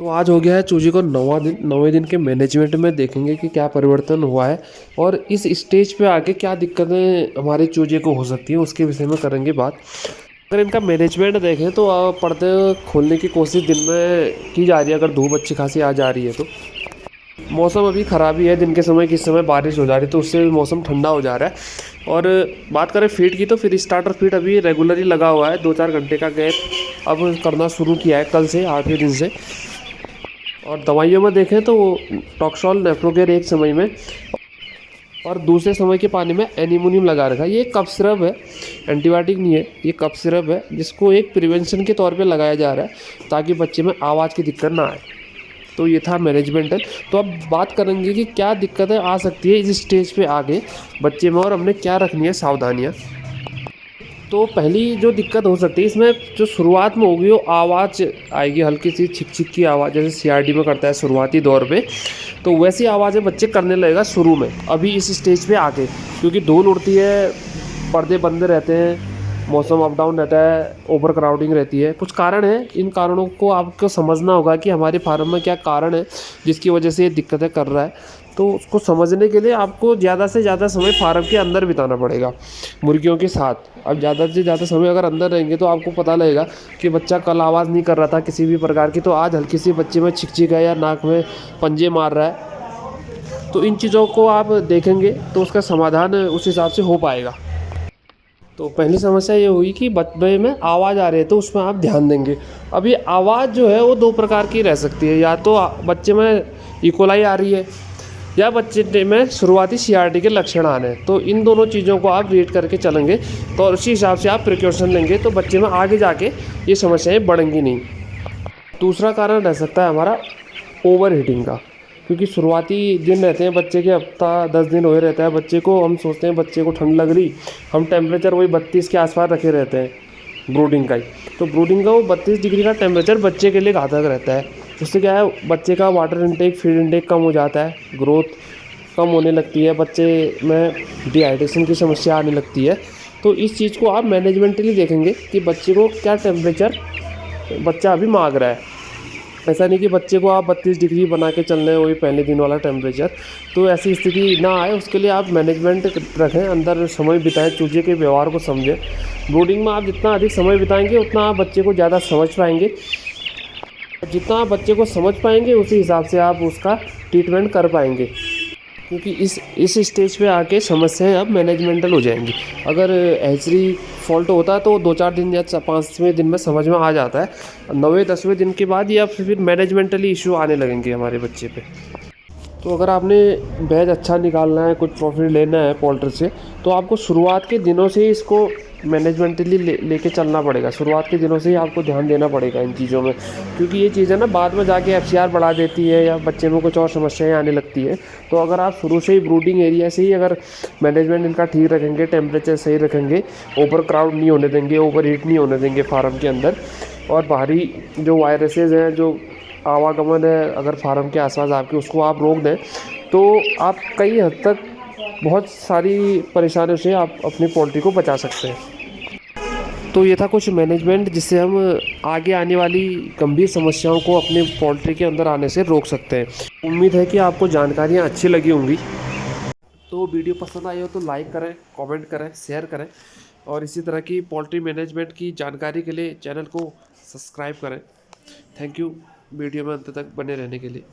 तो आज हो गया है चूजे को 9वां दिन। 9वें दिन के मैनेजमेंट में देखेंगे कि क्या परिवर्तन हुआ है और इस स्टेज पे आके क्या दिक्कतें हमारे चूजे को हो सकती हैं, उसके विषय में करेंगे बात। अगर इनका मैनेजमेंट देखें तो पर्दे खोलने की कोशिश दिन में की जा रही है, अगर धूप अच्छी खासी आ जा रही है तो। मौसम अभी ख़राब ही है, दिन के समय किस समय बारिश हो जा रही है तो उससे भी मौसम ठंडा हो जा रहा है। और बात करें फीड की तो फिर स्टार्टर फीड अभी रेगुलर ही लगा हुआ है, 2-4 घंटे का गैप अब करना शुरू किया है कल से, 8वें दिन से। और दवाइयों में देखें तो टॉक्सॉल नेफ्रोगेर एक समय में और दूसरे समय के पानी में एनीमोनियम लगा रखा है। ये कफ सिरप है, एंटीबायोटिक नहीं है, ये कफ सिरप है जिसको एक प्रिवेंशन के तौर पे लगाया जा रहा है ताकि बच्चे में आवाज़ की दिक्कत ना आए। तो ये था मैनेजमेंटल। तो अब बात करेंगे कि क्या दिक्कतें आ सकती है इस स्टेज पे आगे बच्चे में और हमने क्या रखनी है सावधानियाँ। तो पहली जो दिक्कत हो सकती है इसमें, जो शुरुआत में होगी वो आवाज़ आएगी, हल्की सी छिक छिक की आवाज़, जैसे सीआरडी में करता है शुरुआती दौर पे। तो वैसी आवाज़ें बच्चे करने लगेगा शुरू में, अभी इस स्टेज पे आके, क्योंकि धूल उड़ती है, पर्दे बंद रहते हैं, मौसम अप डाउन रहता है, ओवर क्राउडिंग रहती है, कुछ कारण है। इन कारणों को आपको समझना होगा कि हमारे फार्म में क्या कारण है जिसकी वजह से ये दिक्कतें कर रहा है। तो उसको समझने के लिए आपको ज़्यादा से ज़्यादा समय फार्म के अंदर बिताना पड़ेगा मुर्गियों के साथ। अब ज़्यादा से ज़्यादा समय अगर अंदर रहेंगे तो आपको पता लगेगा कि बच्चा कल आवाज़ नहीं कर रहा था किसी भी प्रकार की, तो आज हल्की सी बच्चे में छिक है या नाक में पंजे मार रहा है। तो इन चीज़ों को आप देखेंगे तो उसका समाधान उस हिसाब से हो पाएगा। तो पहली समस्या ये हुई कि बच्चे में आवाज़ आ रही है तो उसमें आप ध्यान देंगे। अब ये आवाज़ जो है वो दो प्रकार की रह सकती है, या तो बच्चे में इकोलाई आ रही है या बच्चे में शुरुआती सीआरडी के लक्षण आने हैं। तो इन दोनों चीज़ों को आप रीड करके चलेंगे तो उसी हिसाब से आप प्रिकॉशन लेंगे तो बच्चे में आगे जाके ये समस्याएं बढ़ेंगी नहीं। दूसरा कारण रह सकता है हमारा ओवर हीटिंग का, क्योंकि शुरुआती दिन रहते हैं बच्चे के, हफ्ता 10 दिन हुए रहता है बच्चे को, हम सोचते हैं बच्चे को ठंड लग रही, हम टेम्परेचर वही 32 के आसपास रखे रहते हैं ब्रूडिंग का ही। तो ब्रूडिंग का वो 32 डिग्री का टेम्परेचर बच्चे के लिए घातक रहता है। उससे क्या है, बच्चे का वाटर इनटेक, फीड इनटेक कम हो जाता है, ग्रोथ कम होने लगती है, बच्चे में डिहाइड्रेशन की समस्या आने लगती है। तो इस चीज़ को आप मैनेजमेंटली देखेंगे कि बच्चे को क्या टेम्परेचर बच्चा अभी मांग रहा है। ऐसा नहीं कि बच्चे को आप 32 डिग्री बना के चल रहे हैं वही पहले दिन वाला टेम्परेचर, तो ऐसी स्थिति ना आए उसके लिए आप मैनेजमेंट रखें, अंदर समय बिताएं, चूजे के व्यवहार को समझें। ब्रूडिंग में आप जितना अधिक समय बिताएंगे उतना आप बच्चे को ज़्यादा समझ पाएंगे, जितना आप बच्चे को समझ पाएंगे उसी हिसाब से आप उसका ट्रीटमेंट कर पाएंगे, क्योंकि इस स्टेज पे आके समस्याएं अब मैनेजमेंटल हो जाएंगी। अगर हैचरी फॉल्ट होता है तो 2-4 दिन या 5वें दिन में समझ में आ जाता है, 9वें-10वें दिन के बाद या फिर मैनेजमेंटली इशू आने लगेंगे हमारे बच्चे पे। तो अगर आपने बैच अच्छा निकालना है, कुछ प्रॉफिट लेना है पोल्ट्री से, तो आपको शुरुआत के दिनों से ही इसको मैनेजमेंटली लेके चलना पड़ेगा। शुरुआत के दिनों से ही आपको ध्यान देना पड़ेगा इन चीज़ों में, क्योंकि ये चीज़ें ना बाद में जाके एफसीआर बढ़ा देती है या बच्चे में कुछ और समस्याएं आने लगती है। तो अगर आप शुरू से ही ब्रूडिंग एरिया से ही अगर मैनेजमेंट इनका ठीक रखेंगे, टेम्परेचर सही रखेंगे, ओवर क्राउड नहीं होने देंगे, ओवर हीट नहीं होने देंगे फार्म के अंदर, और बाहरी जो वायरसेस हैं, जो आवागमन है अगर फार्म के आसपास आपके, उसको आप रोक दें तो आप कई हद तक बहुत सारी परेशानियों से आप अपनी पोल्ट्री को बचा सकते हैं। तो ये था कुछ मैनेजमेंट जिससे हम आगे आने वाली गंभीर समस्याओं को अपने पोल्ट्री के अंदर आने से रोक सकते हैं। उम्मीद है कि आपको जानकारियाँ अच्छी लगी होंगी। तो वीडियो पसंद आई हो तो लाइक करें, कमेंट करें, शेयर करें, और इसी तरह की पोल्ट्री मैनेजमेंट की जानकारी के लिए चैनल को सब्सक्राइब करें। थैंक यू वीडियो में अंत तक बने रहने के लिए।